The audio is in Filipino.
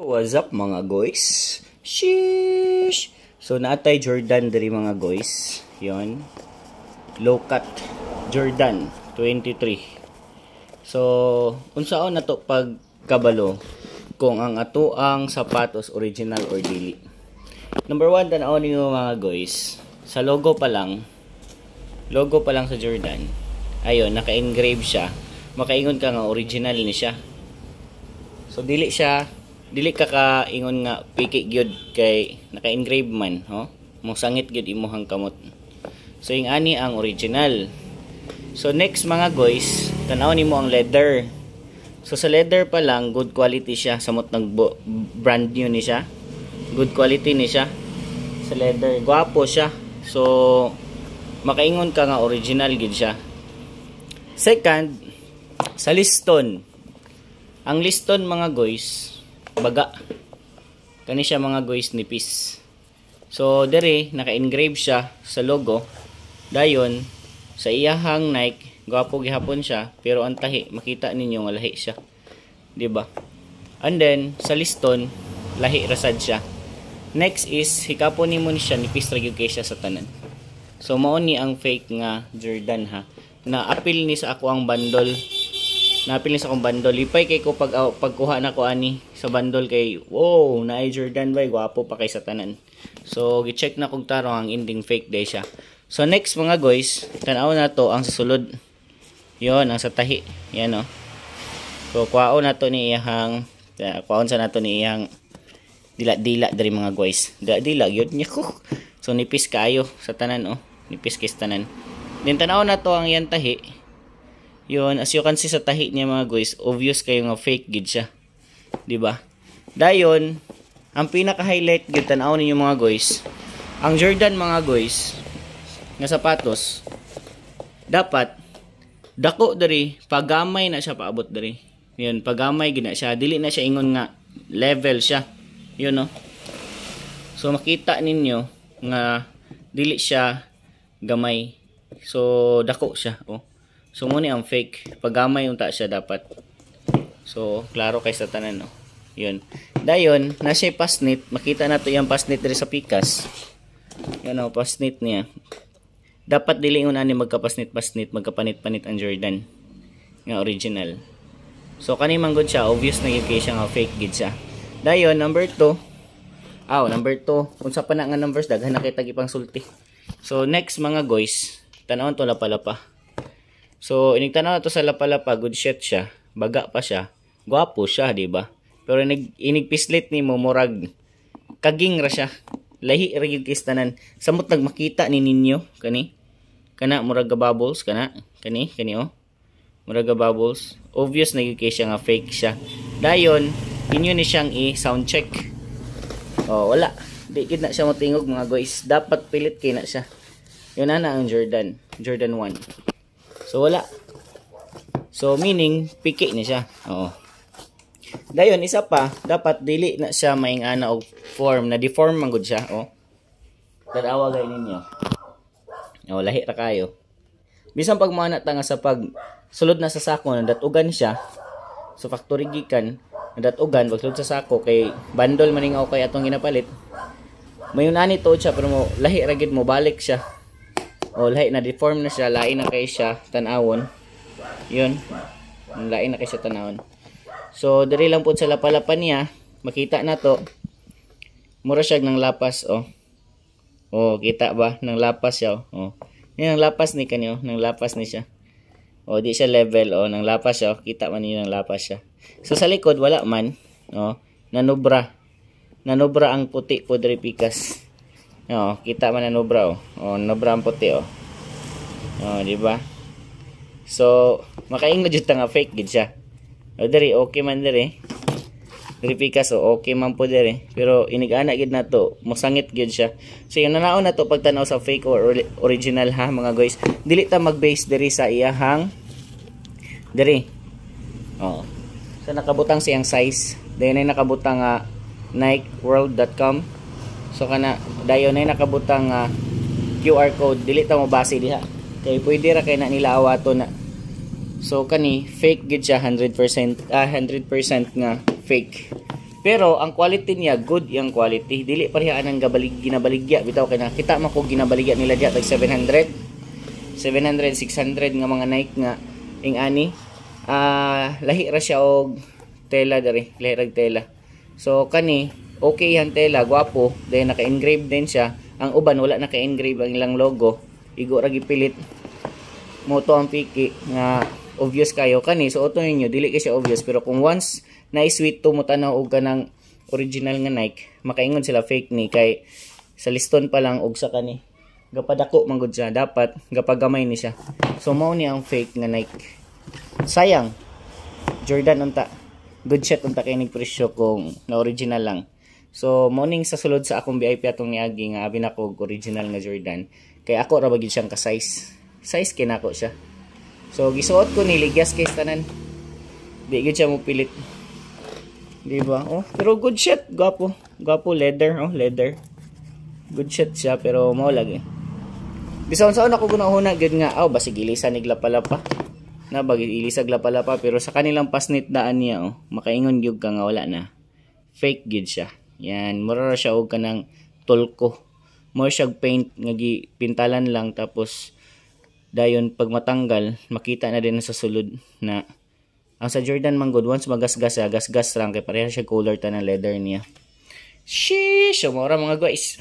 What's up mga guys? Sheesh! So naatay Jordan diri mga guys. Yon. Low cut Jordan 23. So unsaon na to pagkabalo kung ang atoang sapatos original or dili. Number 1, tanaw niyo mga guys. Sa logo pa lang sa Jordan. Ayun, naka-engrave siya. Makaingon ka nga original ni siya. So dili ka kaingon nga piki gyud kay naka-engrave man, ho? Mosangit gyud imuhang kamot. So yung ani ang original. So next mga guys, tanaw nimo ang leather. So sa leather pa lang good quality siya, samot nag brand new ni siya. Good quality ni siya. Sa leather, gwapo siya. So makaingon ka nga original gyud siya. Second, sa liston. Ang liston mga guys, baga. Kani siya mga guys nipis. So dere naka-engrave siya sa logo. Dayon sa iyahang Nike, gwapo gihapon siya, pero ang tahi makita ninyo nga lahi siya. Di ba? And then sa liston, lahi rasad siya. Next is hikapon nimo ni siya nipis ra gyud kay siya sa tanan. So mao ni ang fake nga Jordan ha. Na apil ni sa ako ang bundle. Napil sa akong bundle. Lipay kay ko pagkuha na ko ani sa bundle kay wow, naay Jordan bay, gwapo pa kay sa tanan. So gi-check na kog tarong ang ending fake day siya. So next mga guys, tan-aw na to ang susulod. Yon ang sa tahi. Yan oh. So kwaon na to ni iyang dila-dila diri mga guys. Dila gyud niya ko. So nipis kayo sa tanan oh. Nipis kay sa tanan. Then tan-aw na to ang iyang tahi. Yun, as you can see sa tahi niya mga guys, obvious kayo nga fake gid siya. 'Di ba? Dayon, ang pinaka-highlight gid tan-aw ninyo mga guys, ang Jordan mga guys nga sapatos dapat dako diri, pagamay na siya paabot diri. Yun, pagamay gid na siya, dili na siya ingon nga level siya. Yun no. So makita ninyo nga dili siya gamay. So dako siya, oh. So muna ang fake, pagamay unta siya dapat. So klaro kay sa tanan no. Yun. Dayon, na siya pasnit, makita na to yung pasnit diri sa pikas. Yan oh, pasnit niya. Dapat dili ingon ani magkapasnit-pasnit, magkapanit-panit ang Jordan nga original. So kani man gud siya, obvious na gyud kay siya nga fake gid siya. Dayon number 2. Number 2, unsa pa na nga numbers daghan na kay tagi pang sulti. So next mga guys, tan-awon to lapalapa. So, inigtanaw na to sa lapalapa, good shit siya. Baga pa siya. Gwapo siya, di ba? Pero inigpislit ni mo, murag kaging ra siya. Lahi ra gyud kistanan. Samot nagmakita ni ninyo, kani. Kana murag bubbles kana. Kani oh. Murag bubbles. Obvious na gyud kay siya nga fake siya. Dayon, inyo ni siyang i-sound check. Oh, wala. Di gid na siya motingog mga guys. Dapat pilit kay na siya. Yun na ang Jordan 1. So wala. So meaning piki ni siya. Oo. Dayon isa pa, dapat dili na siya maing-ana og form, na deform man gud siya, oh. Tanawa gay ninyo. Oh, lahi ra kayo. Bisan pag mana ta nga sa pag sulod na sa sako nadatugan siya. So factory gikan, nadatugan pag sulod sa sako kay bundle maning ako kay atong ginapalit. Mayon ani to siya pero mo lahi ra gid mo balik siya. O lahi na deform na siya, lain na kay siya tan-awon. Yun. Lain na kay siya tan-awon. So diri lang pud sa lapalapan niya, makita na to. Mura siya ng lapas, oh. Oh, kita ba ng lapas siya, oh. Yan ang lapas ni kanyo, ng lapas ni siya. Oh, di siya level, oh, ng lapas siya, oh. Kita man niyo ng lapas siya. So sa likod wala man, oh, nanubra. Nanubra ang puti po diri pikas. Oh, kita man na nobra oh. Oh, nobra ang puti oh. Oh, di ba? So, makaingon jud ta nga fake gid siya. Oh, diri okay man diri. Diri pikas oh, okay man po diri. Pero inig-ana gid na to, mosangit gid siya. So, yung nanaon na to pagtanaw sa fake or original ha mga guys. Dili ta mag-base diri sa iyahang diri. Oh. So nakabutang siyang size. Dayon ay nakabutang nikeworld.com. So kana dayon ay nakabutang QR code, dili ta mo base diha. Kay pwede ra kay na nila awaton na. So kani fake gid siya 100% nga fake. Pero ang quality niya good yang quality. Dili pareha anang ginabaligya bitaw kay nakita man ko ginabaligya nila diha tag 700, 600 nga mga Nike nga ing ani. Lahi ra siya og tela diri, lahi ra tela. So kani okay yang tela, gwapo, then naka-engrave din siya. Ang uban wala naka-engrave ang ilang logo. Igo ra gipilit. Mo to ang piki nga obvious kayo kani suoton ninyo dili kay siya obvious, pero kung once na sweet to mo tanaw og kanang original nga Nike, makaingon sila fake ni kay sa liston pa lang og sa kani gapadako man gud siya, dapat gapagamay ni siya. So mao ni ang fake nga Nike. Sayang Jordan unta, good shot unta kay ning presyo kung na original lang. So mao ning sa sulod sa akong VIP atong niagi nga abi nako original nga Jordan kay ako ra ba gid siyang ka size kinako siya. So gisuot ko ni ligyas kay tanan, di gid siya mo pilit. Diba? Oh, pero good shot, gwapo. Gwapo, leather, oh, leather. Good shot siya, pero mao lagi. Bisaon-saon ako gunahuna gid nga, basig ilisan nigla pala pa. Na bagi ilisag la pala pa, pero sa kanilang pasnit daan niya, oh, makaingon gyud ka nga wala na. Fake gid siya. Yan, mura ra siya og kanang tulko. More siya paint nga gipintalan lang tapos dayon pag matanggal, makita na din sa sulod na ang sa Jordan man good, once magasgas lang kay pareha siya color ta ng leather niya. Sheesh! So, mura mga guys.